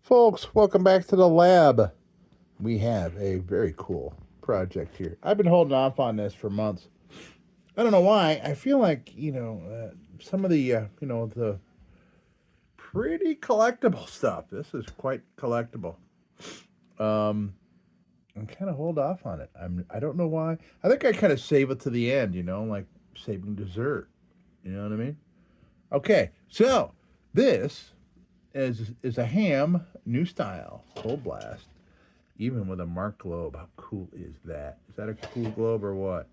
Folks, welcome back to the lab. We have a very cool project here. I've been holding off on this for months. I don't know why. I feel like, some of the pretty collectible stuff. This is quite collectible. Um, I'm kind of hold off on it. I don't know why. I think I kind of save it to the end, like saving dessert. You know what I mean? Okay, so this is a ham, new style, full blast. Even with a marked globe. How cool is that? Is that a cool globe or what?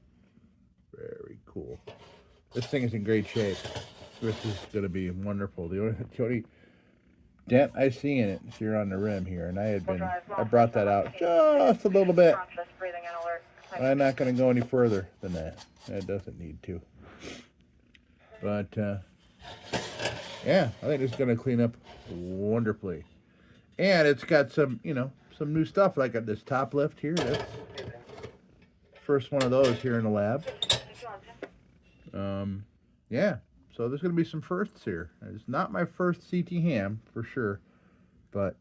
Very cool. This thing is in great shape. This is going to be wonderful. The only dent I see in it is here on the rim here, and I brought that out just a little bit. I'm not going to go any further than that. It doesn't need to. But, yeah, I think it's going to clean up wonderfully. And it's got some new stuff. Like this top lift here. That's first one of those here in the lab. Yeah. So there's going to be some firsts here. It's not my first CT ham for sure, but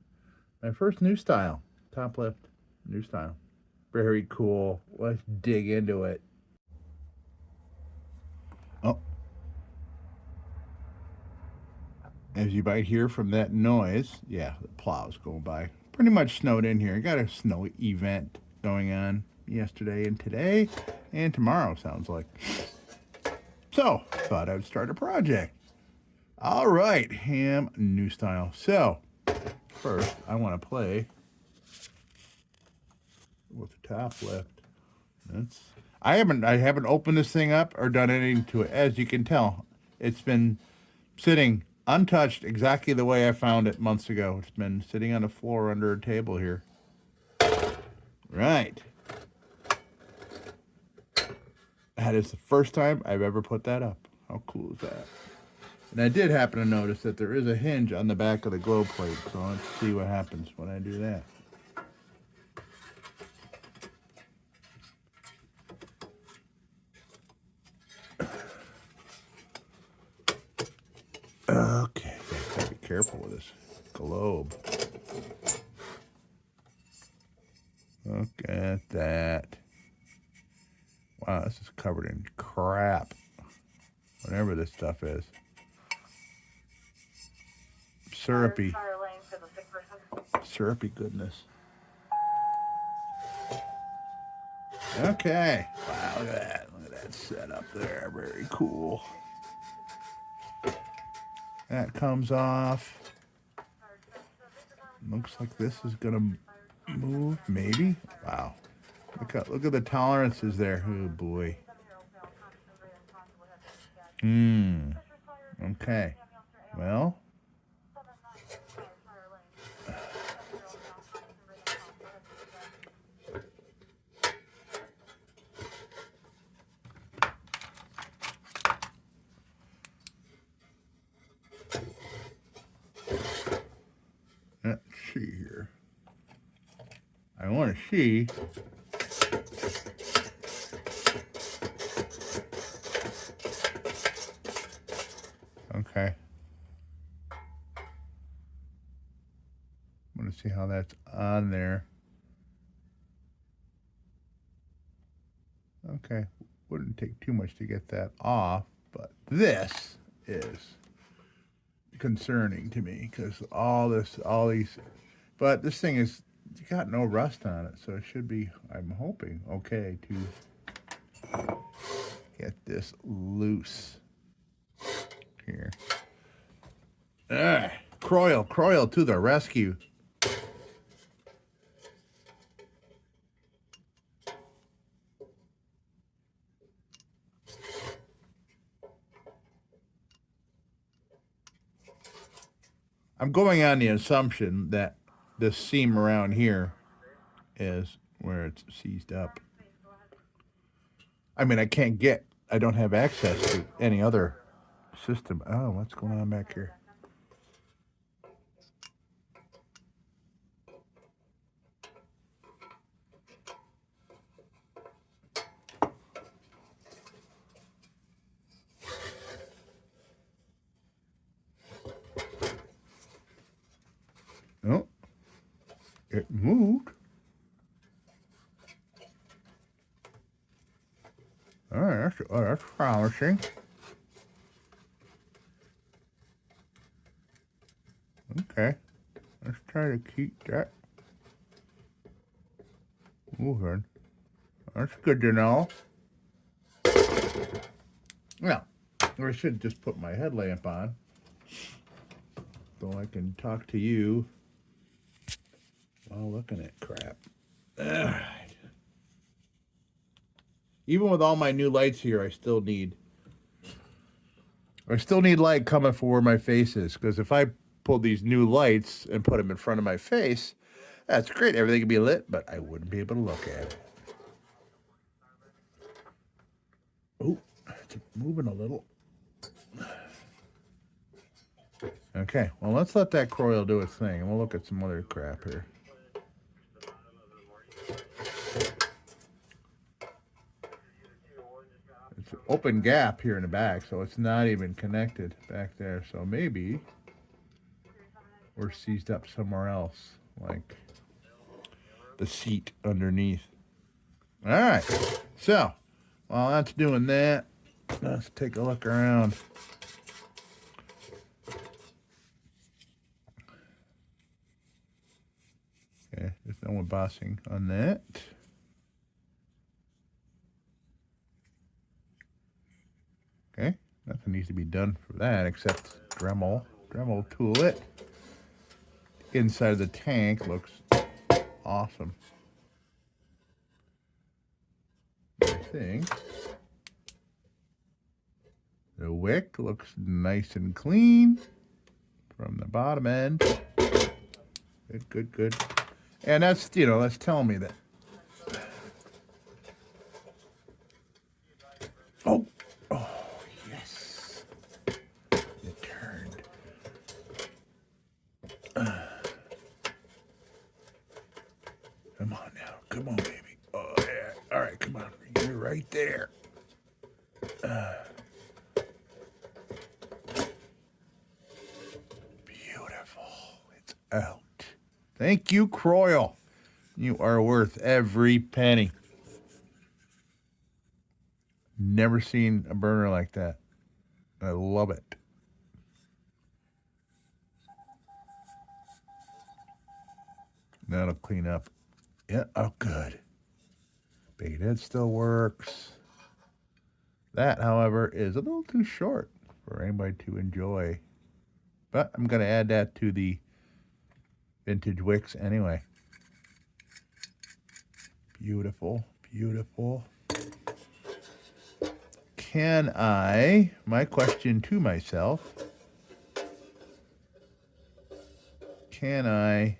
my first new style top lift, new style. Very cool. Let's dig into it. Oh, as you might hear from that noise, yeah, the plow's going by. Pretty much snowed in here. Got a snow event going on yesterday and today and tomorrow, sounds like. So, thought I'd start a project. All right, ham new style. So, first I want to play with the top lift. I haven't opened this thing up or done anything to it. As you can tell, it's been sitting untouched exactly the way I found it months ago. It's been sitting on the floor under a table here. Right. That is the first time I've ever put that up. How cool is that? And I did happen to notice that there is a hinge on the back of the globe plate. So let's see what happens when I do that. Okay, gotta be careful with this globe. Look at that. Wow, this is covered in crap. Whatever this stuff is. Syrupy goodness. Okay. Wow, look at that. Look at that setup there. Very cool. That comes off. Looks like this is gonna move, maybe. Wow. Look at the tolerances there. Oh boy. Okay. Well. Let's see here. I want to see. Okay. I want to see how that's on there. Okay. Wouldn't take too much to get that off, but this is concerning to me because all these, but this thing is got no rust on it, so it should be, I'm hoping, okay to get this loose here. Croyle to the rescue. I'm going on the assumption that this seam around here is where it's seized up. I mean, I don't have access to any other system. Oh, what's going on back here? Oh, It moved. All right, that's promising. Okay, let's try to keep that moving. That's good to know. Now, I should just put my headlamp on so I can talk to you while looking at crap. All right. Even with all my new lights here, I still need light coming for where my face is. Because if I pull these new lights and put them in front of my face, that's great. Everything can be lit, but I wouldn't be able to look at it. Oh, it's moving a little. Okay, well, let's let that coil do its thing, and we'll look at some other crap here. It's an open gap here in the back, so it's not even connected back there. So maybe we're seized up somewhere else, like the seat underneath. All right, so while that's doing that, let's take a look around. Okay, there's no embossing on that. Okay, nothing needs to be done for that except Dremel tool it. Inside of the tank looks awesome. I think the wick looks nice and clean from the bottom end. Good. And that's, that's telling me that. Oh, yes. It turned. Come on now. Come on, baby. Oh, yeah. All right, come on. You're right there. Beautiful. It's out. Thank you, Croyle. You are worth every penny. Never seen a burner like that. I love it. That'll clean up. Yeah, oh, good. Bait head still works. That, however, is a little too short for anybody to enjoy. But I'm going to add that to the vintage wicks anyway. Beautiful. My question to myself, can I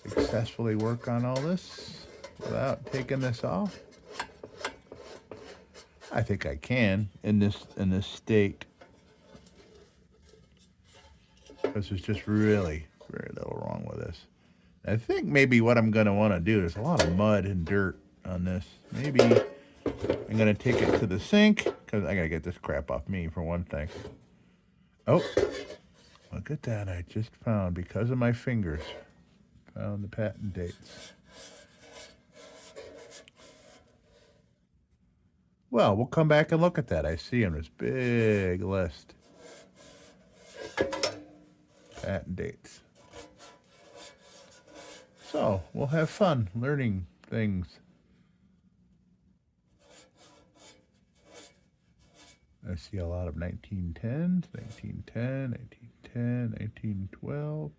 successfully work on all this without taking this off? I think I can in this state. Because there's just really very little wrong with this. I think maybe what I'm going to want to do, there's a lot of mud and dirt on this. Maybe I'm going to take it to the sink, because I got to get this crap off me, for one thing. Oh, look at that. I just found, because of my fingers, found the patent dates. Well, we'll come back and look at that. I see on this big list. Patent dates. So, we'll have fun learning things. I see a lot of 1910s, 1910, 1910, 1912.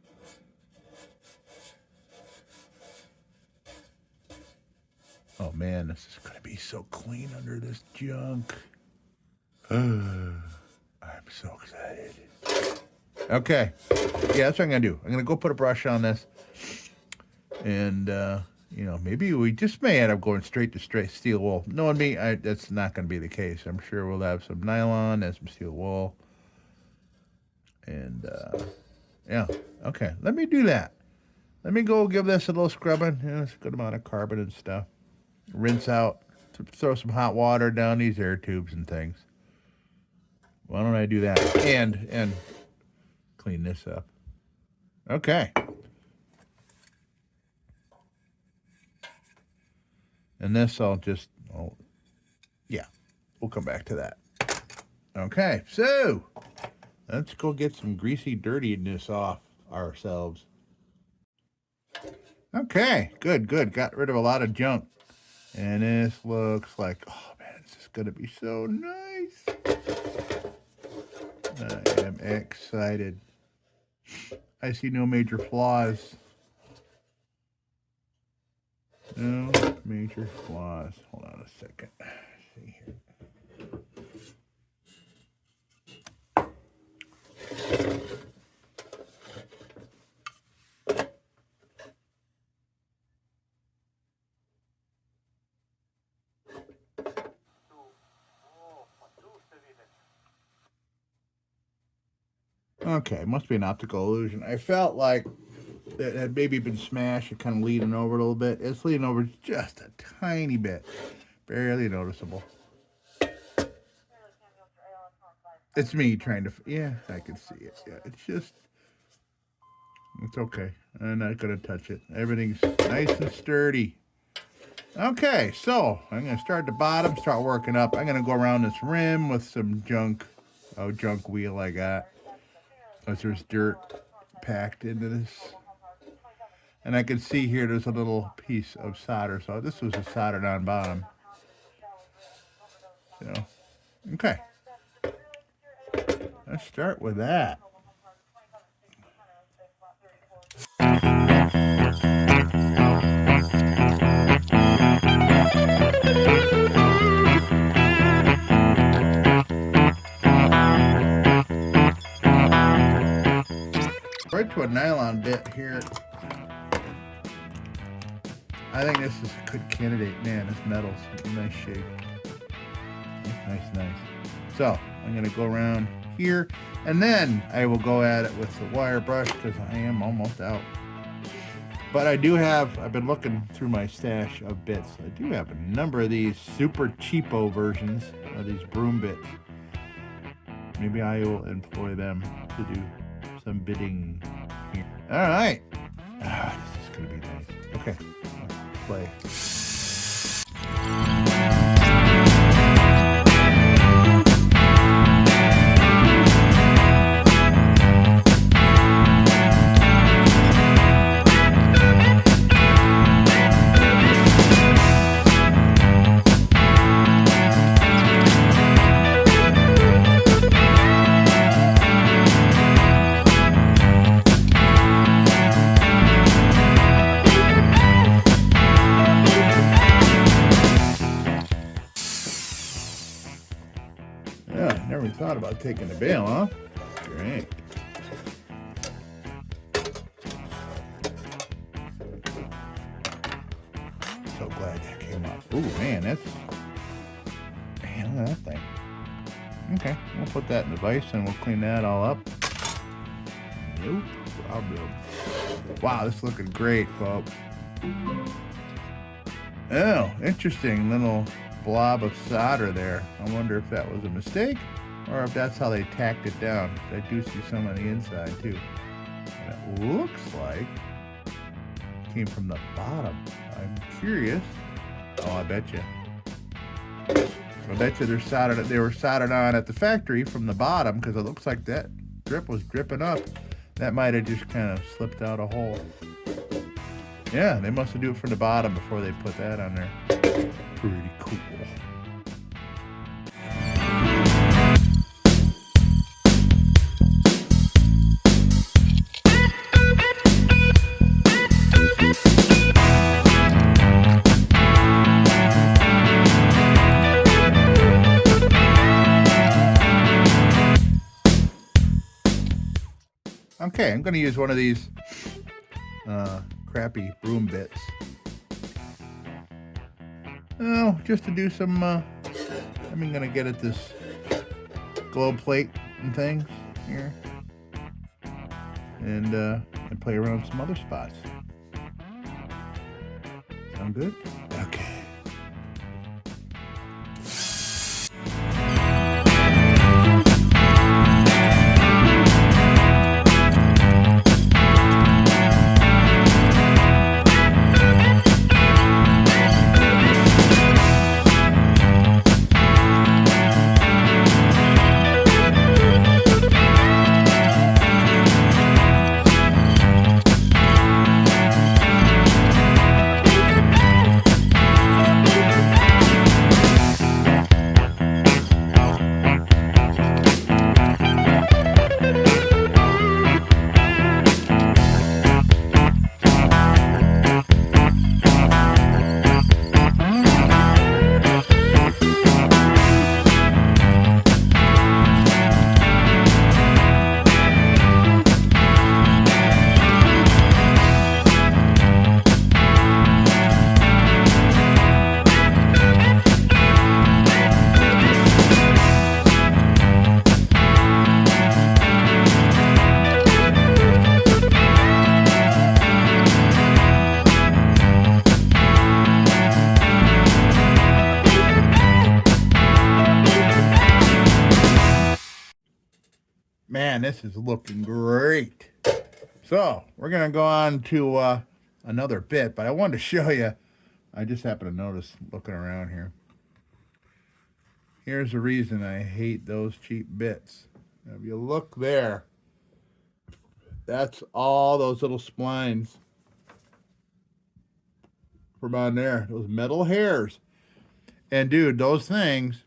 Oh man, this is going to be so clean under this junk. I'm so excited. Okay. Yeah, that's what I'm going to do. I'm going to go put a brush on this. And, maybe we just may end up going straight to steel wool. Knowing me, that's not going to be the case. I'm sure we'll have some nylon and some steel wool. And, yeah. Okay, let me do that. Let me go give this a little scrubbing. It's a good amount of carbon and stuff. Rinse out. Throw some hot water down these air tubes and things. Why don't I do that? And clean this up. Okay. And this I'll just, oh, yeah, we'll come back to that. Okay, so let's go get some greasy dirtiness off ourselves. Okay, good. Got rid of a lot of junk. And this looks like, oh man, this is going to be so nice. I am excited. I see no major flaws. No major flaws. Hold on a second. Let's see here. Okay, must be an optical illusion. I felt like it had maybe been smashed and kind of leaning over a little bit. It's leaning over just a tiny bit. Barely noticeable. It's me trying to... Yeah, I can see it. Yeah, it's just... It's okay. I'm not going to touch it. Everything's nice and sturdy. Okay, so I'm going to start at the bottom, start working up. I'm going to go around this rim with some junk wheel I got. Because there's dirt packed into this. And I can see here there's a little piece of solder. So this was a soldered on bottom. So, okay. Let's start with that. Right to a nylon bit here. I think this is a good candidate. Man, this metal's in nice shape. Nice. So I'm gonna go around here, and then I will go at it with the wire brush because I am almost out. But I've been looking through my stash of bits. I do have a number of these super cheapo versions of these broom bits. Maybe I will employ them to do some bidding here. All right. This is gonna be nice. Okay, let's play. Never thought about taking the bail off. Great. So glad that came off. Ooh, man, look at that thing. Okay, we'll put that in the vise and we'll clean that all up. Nope, problem. Wow, this is looking great, folks. Oh, interesting little blob of solder there. I wonder if that was a mistake or if that's how they tacked it down. I do see some on the inside too. And it looks like it came from the bottom. I'm curious. Oh, I bet you they were soldered on at the factory from the bottom, because it looks like that drip was dripping up. That might have just kind of slipped out a hole. Yeah, they must have do it from the bottom before they put that on there. Pretty cool. Okay, I'm going to use one of these crappy broom bits. Oh, just to do some, I'm going to get at this globe plate and things here. And play around with some other spots. Sound good? Okay. Man, this is looking great. So we're gonna go on to another bit, but I wanted to show you. I just happened to notice looking around here. Here's the reason I hate those cheap bits. Now, if you look there, that's all those little splines from on there. Those metal hairs. And dude, those things,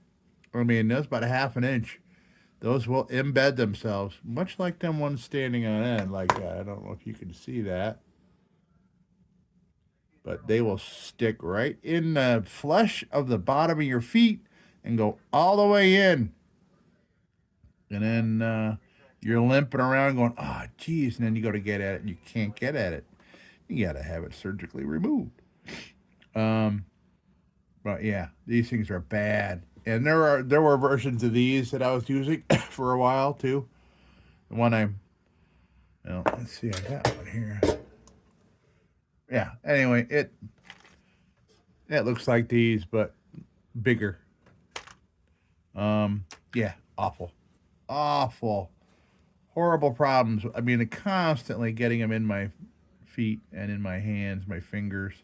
I mean, that's about a half an inch. Those will embed themselves, much like them ones standing on end like that. I don't know if you can see that. But they will stick right in the flesh of the bottom of your feet and go all the way in. And then you're limping around going, oh, geez. And then you go to get at it and you can't get at it. You got to have it surgically removed. But yeah, these things are bad. And there were versions of these that I was using for a while too. The one let's see, I got one here. Yeah. Anyway, it looks like these, but bigger. Yeah, awful, horrible problems. I mean, constantly getting them in my feet and in my hands, my fingers.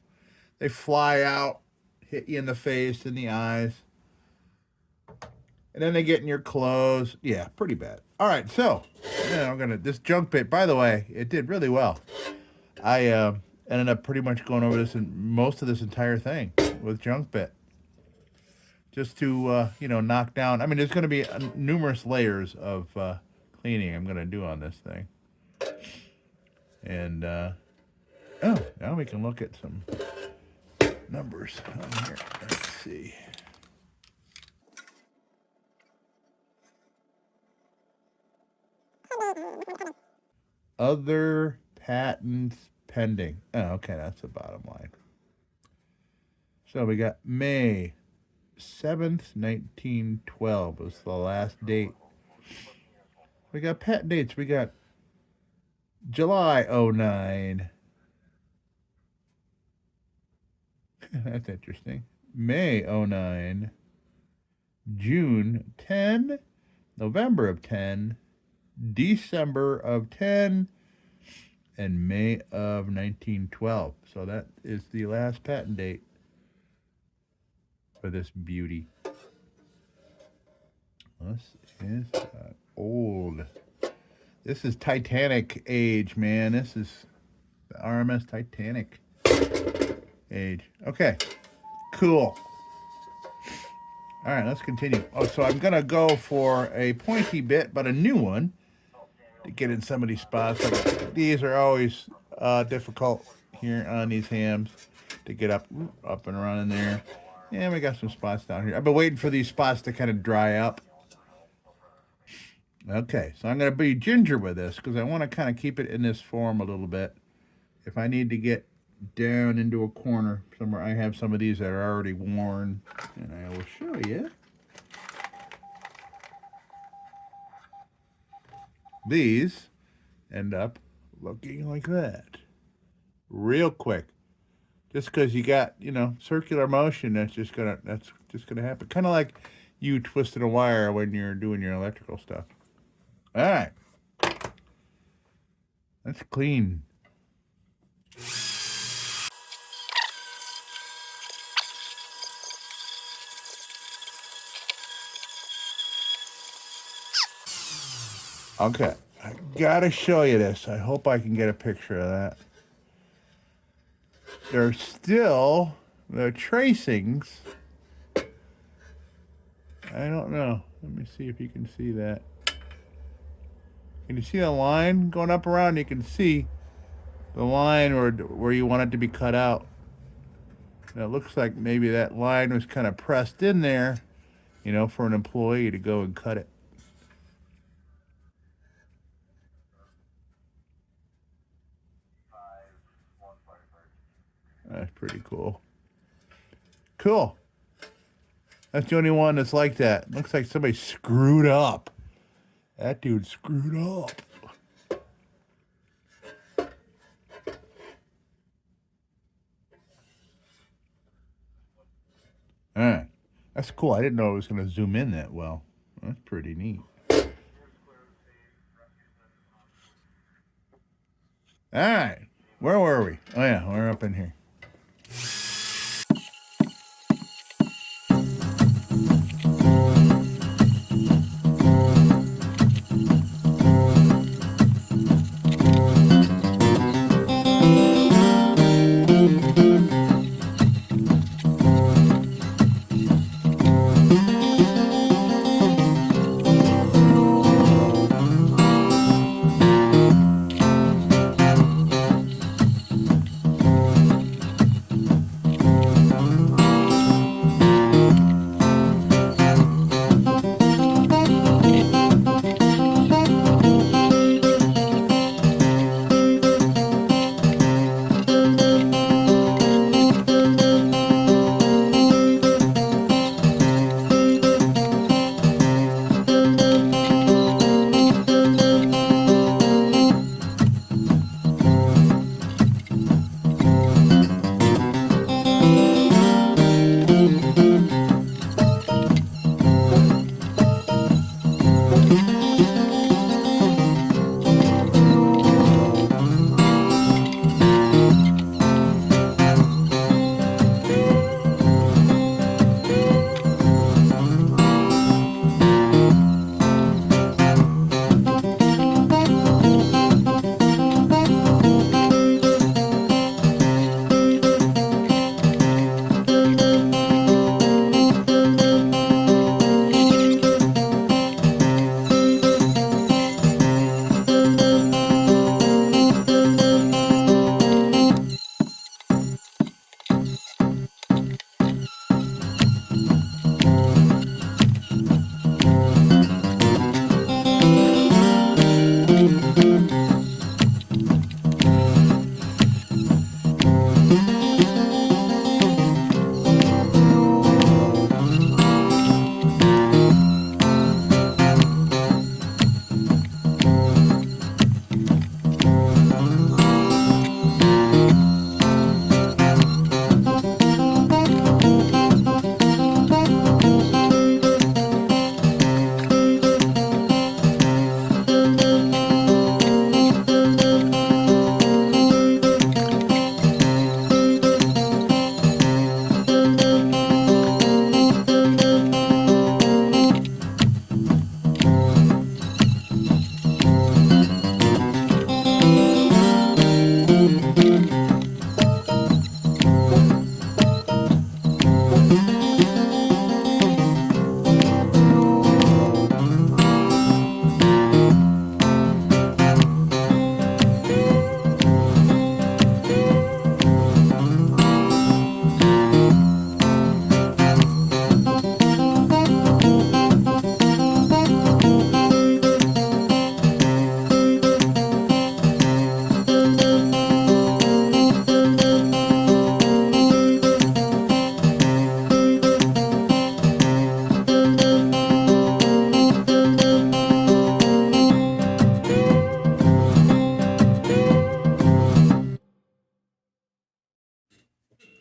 They fly out, hit you in the face, in the eyes, and then they get in your clothes. Yeah, pretty bad. All right, so I'm this junk bit. By the way, it did really well. I ended up pretty much going over this and most of this entire thing with junk bit, just to knock down. I mean, there's going to be numerous layers of cleaning I'm going to do on this thing, and now we can look at some numbers on here. Let's see. Other patents pending. Oh, okay, that's the bottom line. So we got May 7th, 1912 was the last date. We got patent dates. We got July 09. That's interesting. May 09. June 10. November of 10. December of 10. And May of 1912. So that is the last patent date for this beauty. This is old. This is Titanic age, man. This is the RMS Titanic age. Okay, cool. All right, let's continue. Oh, so I'm going to go for a pointy bit, but a new one to get in some of these spots. These are always difficult here on these hams to get up and running there. And we got some spots down here. I've been waiting for these spots to kind of dry up. Okay, so I'm going to be ginger with this because I want to kind of keep it in this form a little bit. If I need to get down into a corner somewhere, I have some of these that are already worn, and I will show you. These end up looking like that real quick. Just because you got, circular motion, that's just gonna happen. Kind of like you twisting a wire when you're doing your electrical stuff. All right. That's clean. Okay. I gotta show you this. I hope I can get a picture of that. There's still the tracings. I don't know. Let me see if you can see that. Can you see the line going up around? You can see the line where you want it to be cut out. And it looks like maybe that line was kind of pressed in there, for an employee to go and cut it. That's pretty cool. Cool. That's the only one that's like that. Looks like somebody screwed up. That dude screwed up. All right. That's cool. I didn't know it was going to zoom in that well. That's pretty neat. All right. Where were we? Oh, yeah, we're up in here.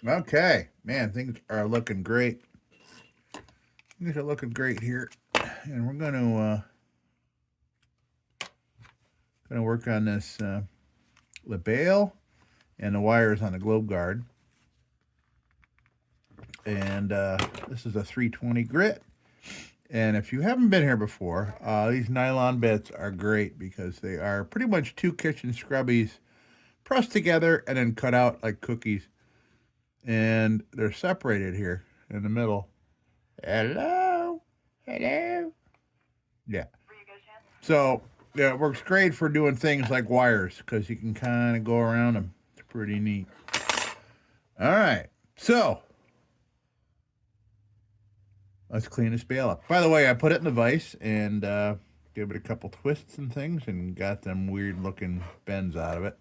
Okay, man, things are looking great. Things are looking great here, and we're gonna work on this labale and the wires on the globe guard. And this is a 320 grit. And if you haven't been here before, these nylon bits are great because they are pretty much two kitchen scrubbies pressed together and then cut out like cookies. And they're separated here in the middle. Hello? Hello? Yeah. So, yeah, it works great for doing things like wires because you can kind of go around them. It's pretty neat. All right. So, let's clean this bale up. By the way, I put it in the vise and gave it a couple twists and things and got them weird looking bends out of it.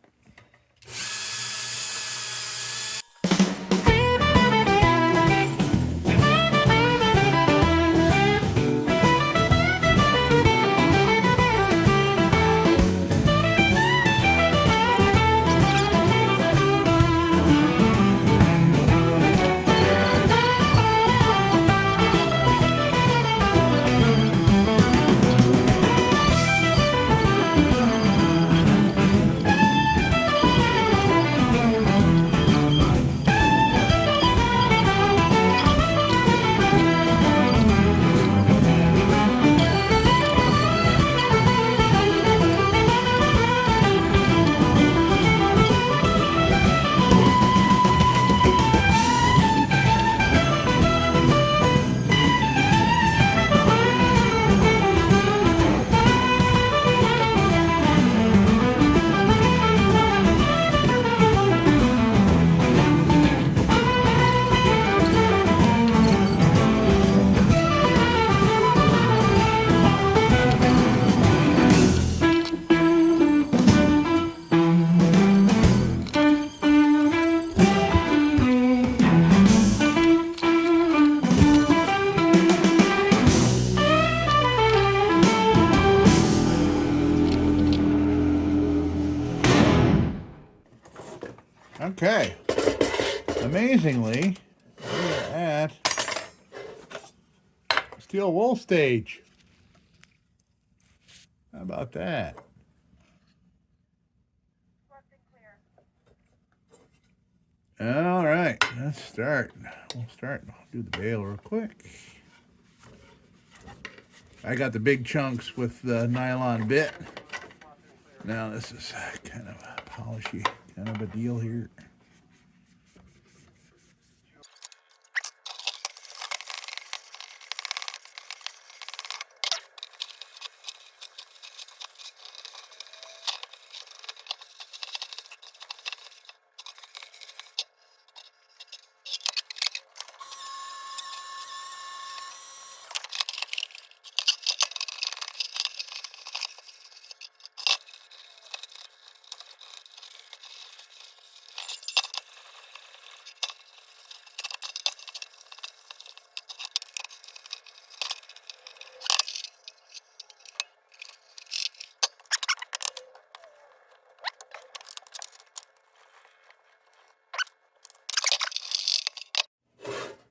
Okay. Amazingly, we're at steel wool stage. How about that? All right, let's start. We'll start. I'll do the bale real quick. I got the big chunks with the nylon bit. Now this is kind of a polishy kind of a deal here.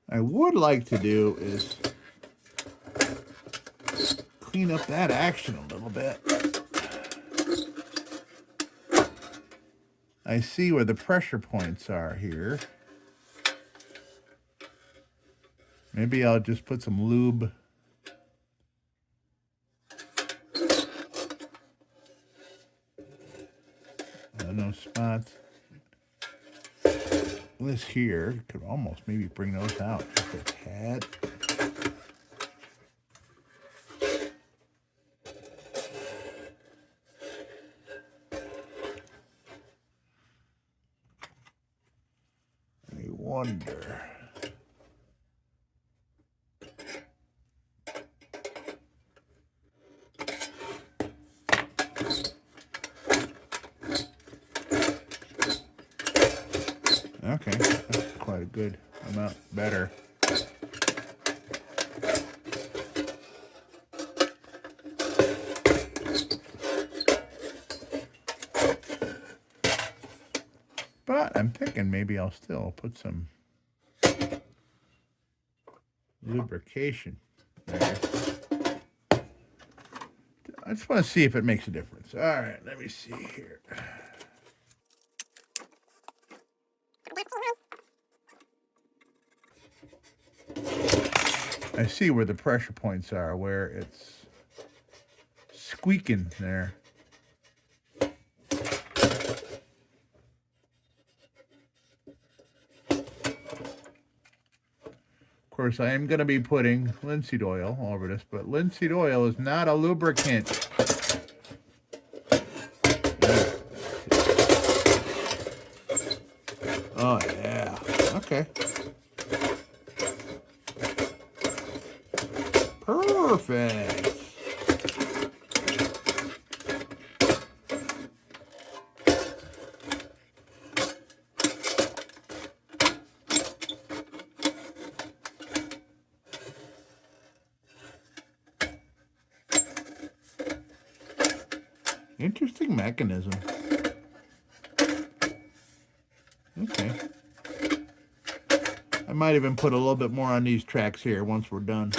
I would like to do is clean up that action a little bit. I see where the pressure points are here. Maybe I'll just put some lube. No spots. This here could almost maybe bring those out just a tad. I wonder. Okay, that's quite a good amount better. But I'm thinking maybe I'll still put some lubrication there. I just want to see if it makes a difference. All right, let me see here. I see where the pressure points are, where it's squeaking there. Of course, I am going to be putting linseed oil over this, but linseed oil is not a lubricant. Oh, yeah. Okay. Perfect. Interesting mechanism. Okay. I might even put a little bit more on these tracks here once we're done.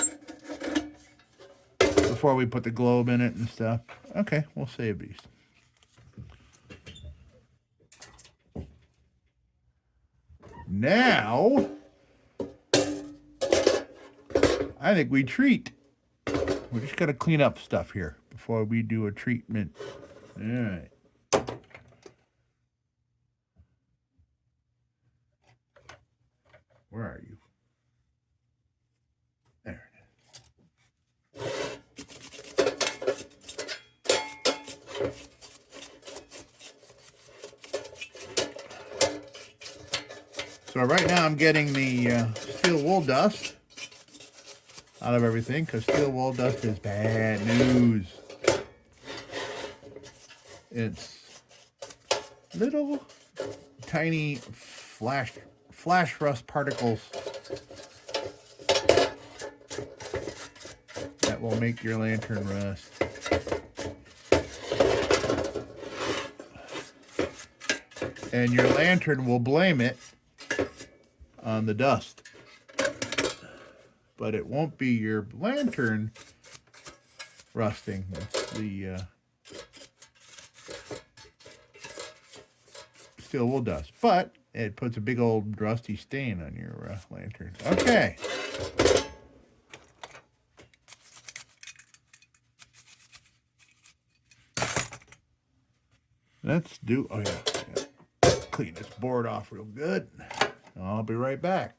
Before we put the globe in it and stuff. Okay, we'll save these. Now, I think we treat. We're just going to clean up stuff here before we do a treatment. All right. Where are you? There it is. So right now I'm getting the steel wool dust out of everything because steel wool dust is bad news. It's little tiny flash rust particles that will make your lantern rust. and your lantern will blame it on the dust. But it won't be your lantern rusting. It's the still will dust. But it puts a big old rusty stain on your lantern. Okay. Let's do, oh yeah, clean this board off real good. I'll be right back.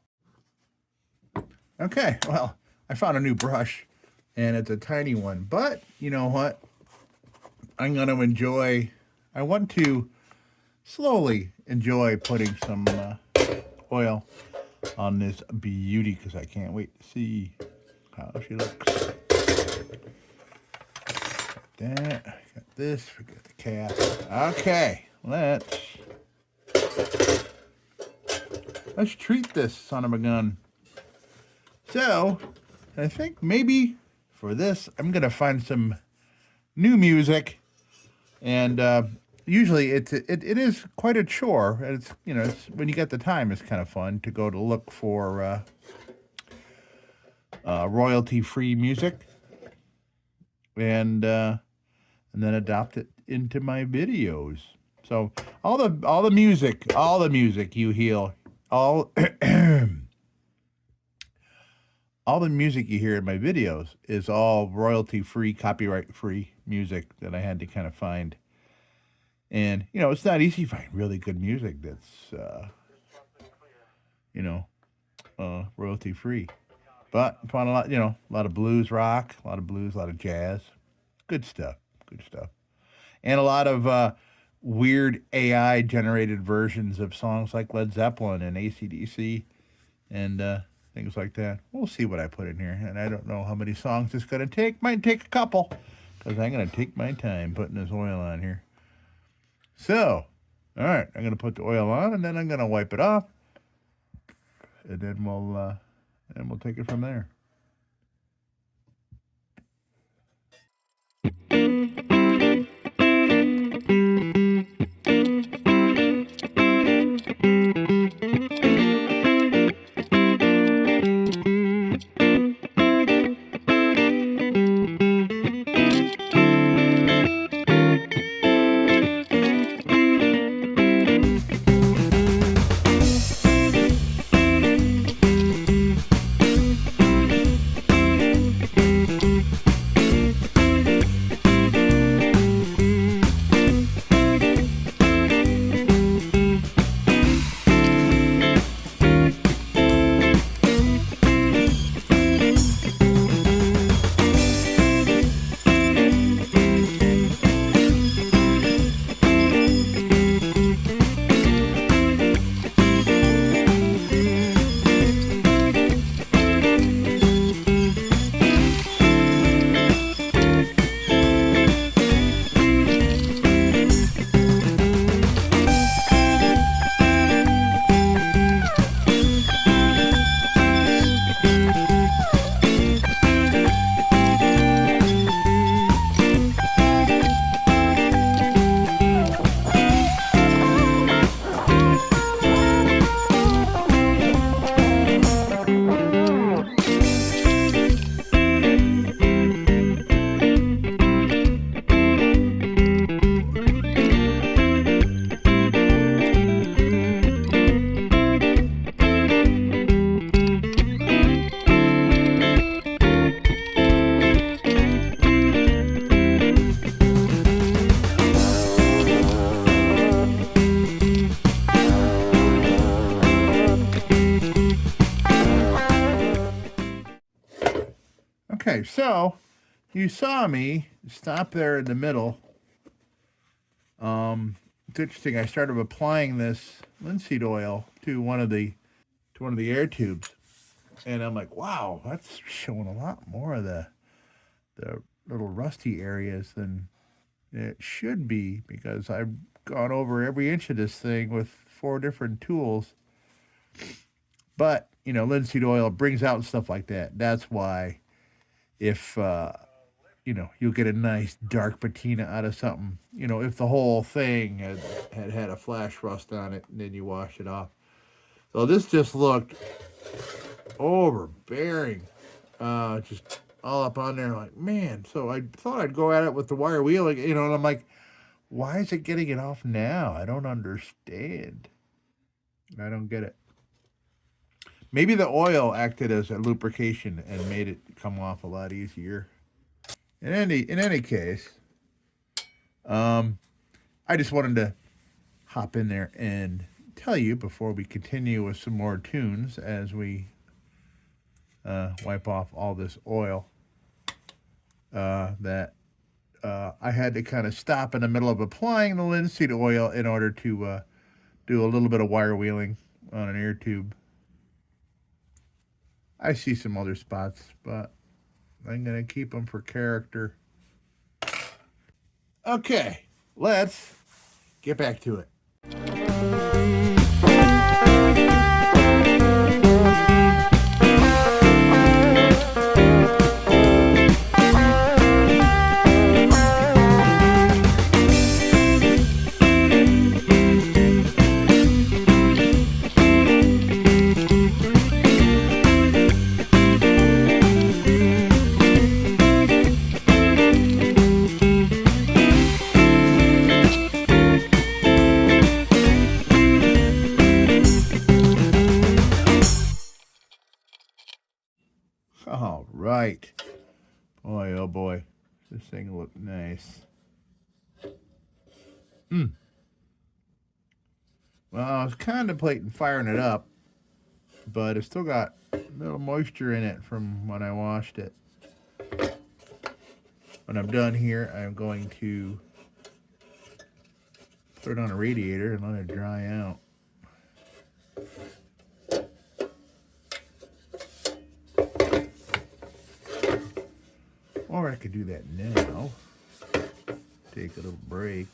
Okay, well, I found a new brush, and it's a tiny one, but you know what? I'm going to enjoy, I want to slowly enjoy putting some oil on this beauty, because I can't wait to see how she looks. Got that, got this, forget the cap. Okay, let's treat this son of a gun. So, I think maybe for this, I'm going to find some new music. And usually it is quite a chore. It's, you know, it's, when you get the time, it's kind of fun to go to look for royalty-free music. And then adopt it into my videos. So all the music you hear, all the music you hear in my videos is all royalty-free, copyright-free music that I had to kind of find. And, you know, it's not easy to find really good music that's, royalty-free. But I found a lot, a lot of blues rock, a lot of blues, a lot of jazz. Good stuff. And a lot of weird AI-generated versions of songs like Led Zeppelin and AC/DC and things like that. We'll see what I put in here. And I don't know how many songs it's going to take. Might take a couple, because I'm going to take my time putting this oil on here. So, all right, I'm going to put the oil on, and then I'm going to wipe it off. And then we'll take it from there. Okay, so you saw me stop there in the middle. It's interesting. I started applying this linseed oil to one of the air tubes, and I'm like, wow, that's showing a lot more of the little rusty areas than it should be, because I've gone over every inch of this thing with 4 different tools. But linseed oil brings out stuff like that. That's why if you'll get a nice dark patina out of something. If the whole thing had a flash rust on it, and then you wash it off. So this just looked overbearing, just all up on there. Like, man, so I thought I'd go at it with the wire wheel, and I'm like, why is it getting it off now? I don't understand. I don't get it. Maybe the oil acted as a lubrication and made it come off a lot easier. In any case, I just wanted to hop in there and tell you before we continue with some more tunes as we wipe off all this oil that I had to kind of stop in the middle of applying the linseed oil in order to do a little bit of wire wheeling on an air tube. I see some other spots, but I'm going to keep them for character. Okay, let's get back to it. All right. Boy, oh boy. This thing looked nice. Well, I was contemplating firing it up, but it's still got a little moisture in it from when I washed it. When I'm done here, I'm going to put it on a radiator and let it dry out. Or I could do that now. Take a little break.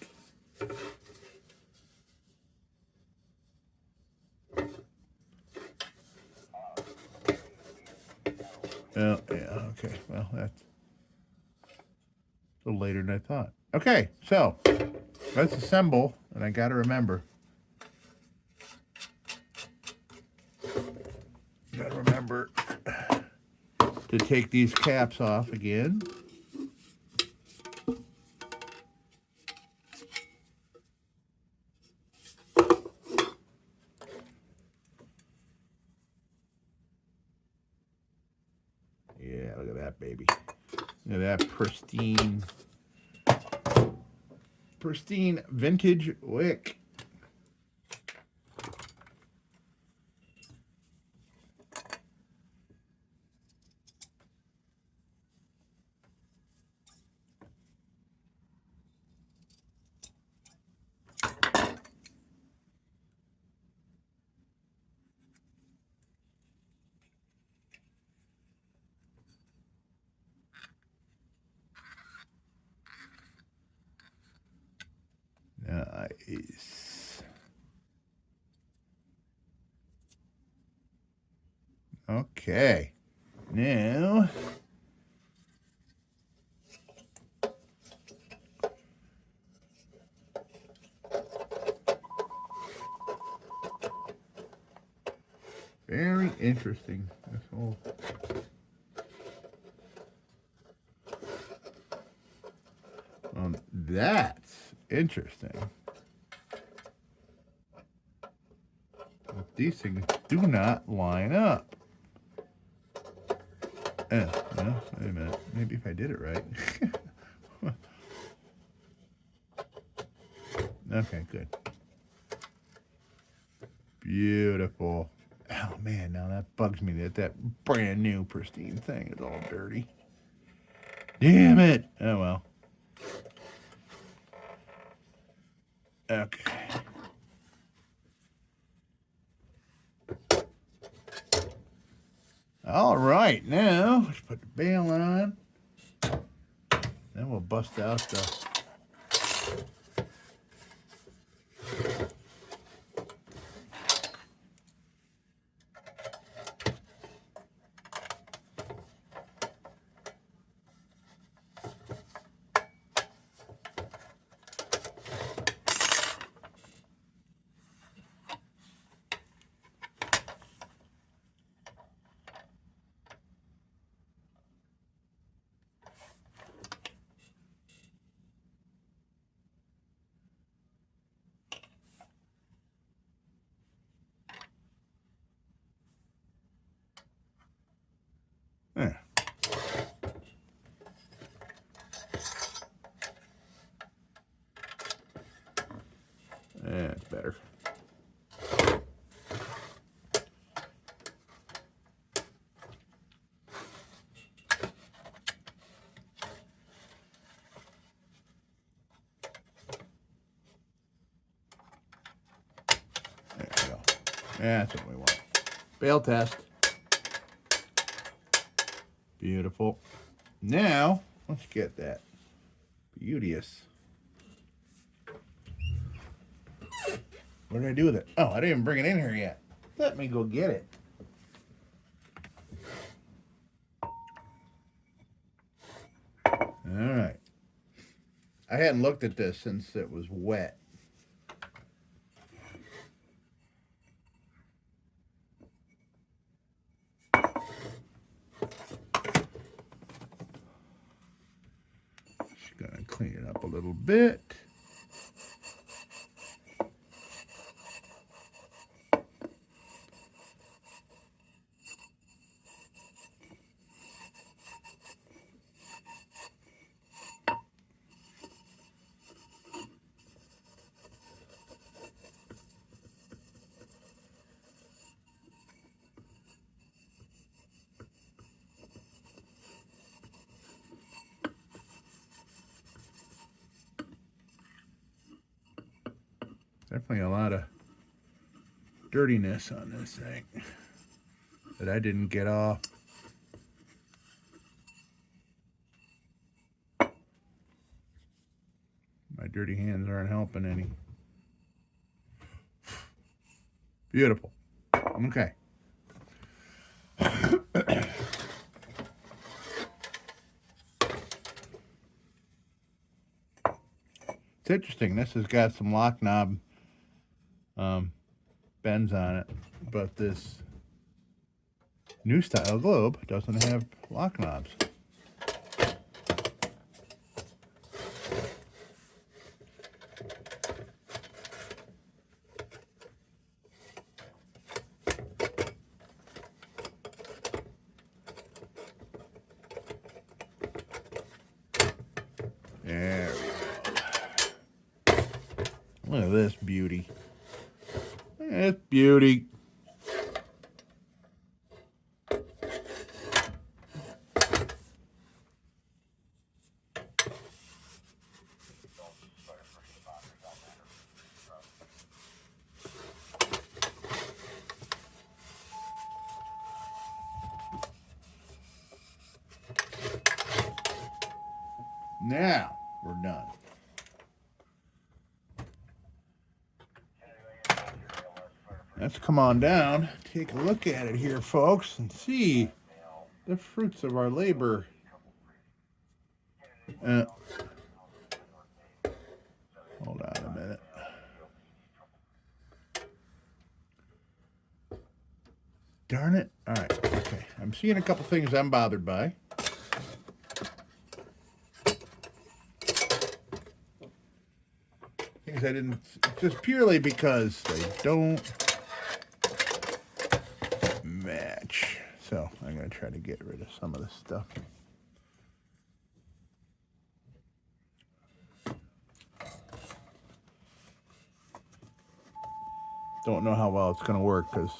Oh, yeah, okay. Well, that's a little later than I thought. Okay, so let's assemble, and I got to remember. To take these caps off again. Yeah, look at that baby. Look at that pristine vintage wick. Nice. Okay. Now, very interesting. This whole that's interesting. These things do not line up. No, wait a minute. Maybe if I did it right. Okay, good. Beautiful. Oh man, now that bugs me that brand new pristine thing is all dirty. Damn it. Oh well. Okay. All right, now let's put the bail on. Then we'll bust out the That's what we want. Bail test. Beautiful. Now, let's get that. Beauteous. What did I do with it? Oh, I didn't even bring it in here yet. Let me go get it. All right. I hadn't looked at this since it was wet. Just gonna clean it up a little bit. Definitely a lot of dirtiness on this thing that I didn't get off. My dirty hands aren't helping any. Beautiful. Okay. It's interesting. This has got some lock knob bends on it, but this new style globe doesn't have lock knobs. There we go. Look at this beauty. It's beauty. Now we're done. Let's come on down, take a look at it here, folks, and see the fruits of our labor. Hold on a minute. Darn it. All right. Okay. I'm seeing a couple things I'm bothered by. Things I didn't, just purely because they don't match. So I'm going to try to get rid of some of this stuff. Don't know how well it's going to work because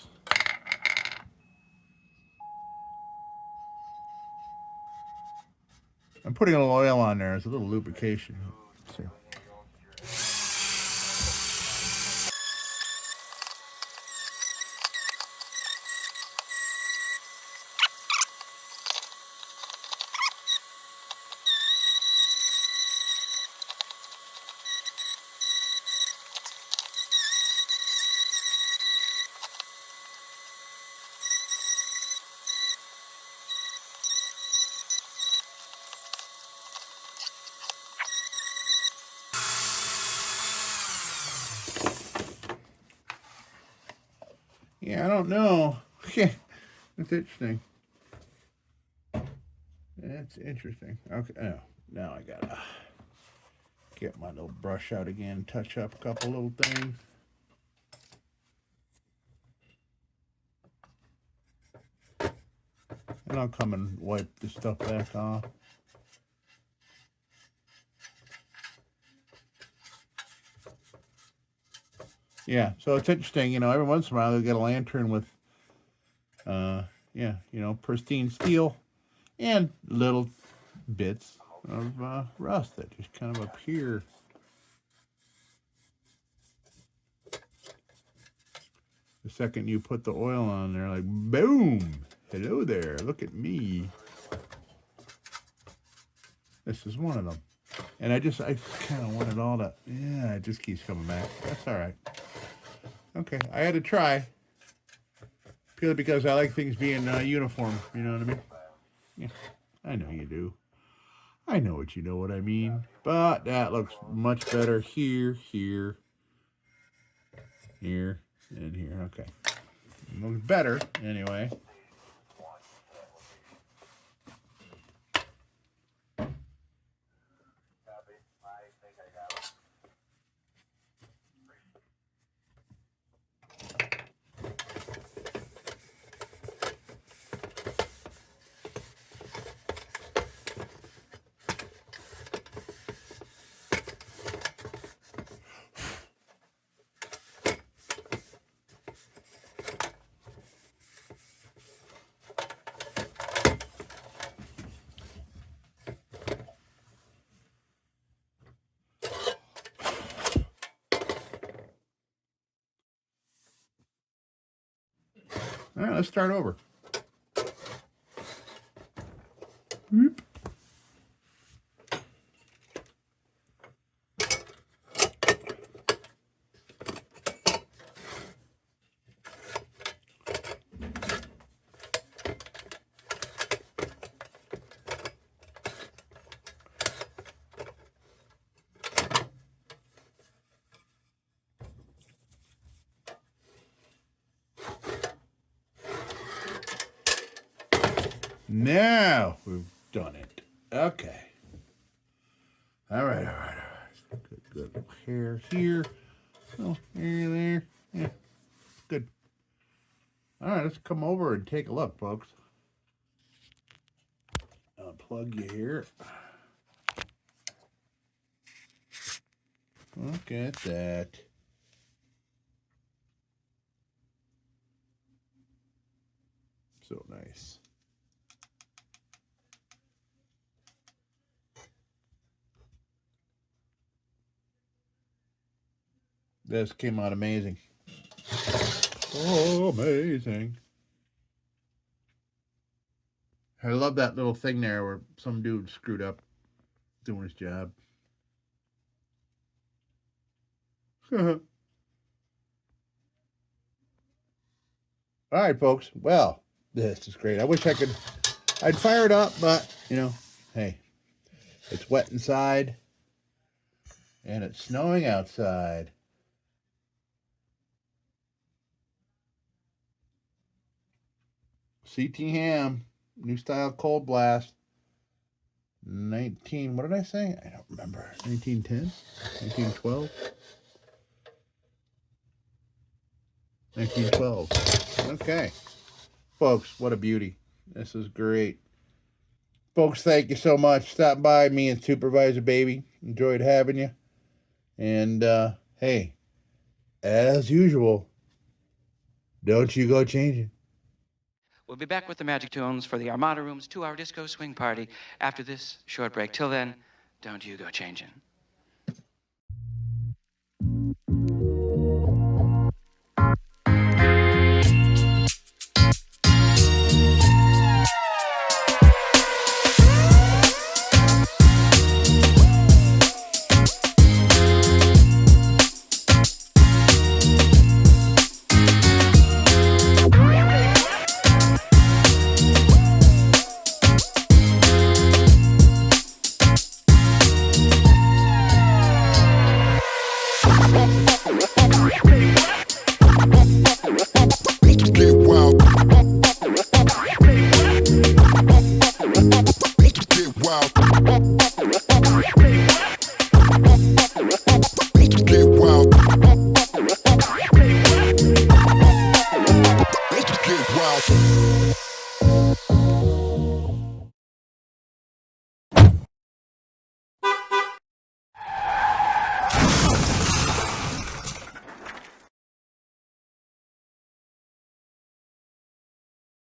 I'm putting a little oil on there as a little lubrication. Let's see. Yeah, I don't know. Okay, that's interesting. That's interesting. Okay, oh, now I gotta get my little brush out again, touch up a couple little things. And I'll come and wipe this stuff back off. Yeah, so it's interesting, you know, every once in a while they'll get a lantern with, yeah, you know, pristine steel and little bits of rust that just kind of appear. The second you put the oil on there, like, boom! Hello there, look at me. This is one of them. And I kind of want it all to, yeah, it just keeps coming back. That's all right. Okay, I had to try. Purely because I like things being uniform, you know what I mean? Yeah, I know you do. I know what I mean. But that looks much better here, here, here, and here. Okay. It looks better, anyway. All right, let's start over. Whoop. Now we've done it. Okay. All right. Good. Hair here. Oh, hair there. Yeah. Good. All right, let's come over and take a look, folks. I'll plug you here. Look at that. So nice. This came out amazing. Oh, amazing. I love that little thing there where some dude screwed up doing his job. All right, folks. Well, this is great. I wish I'd fire it up, but, hey, it's wet inside and it's snowing outside. CT Ham, new style cold blast. 19, what did I say? I don't remember. 1910? 1912? 1912. Okay. Folks, what a beauty. This is great. Folks, thank you so much. Stop by me and Supervisor Baby. Enjoyed having you. And, hey, as usual, don't you go changing. We'll be back with the Magic Tunes for the Armada Room's 2-hour disco swing party after this short break. Till then, don't you go changing.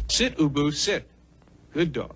Sit, Ubu, sit. Good dog.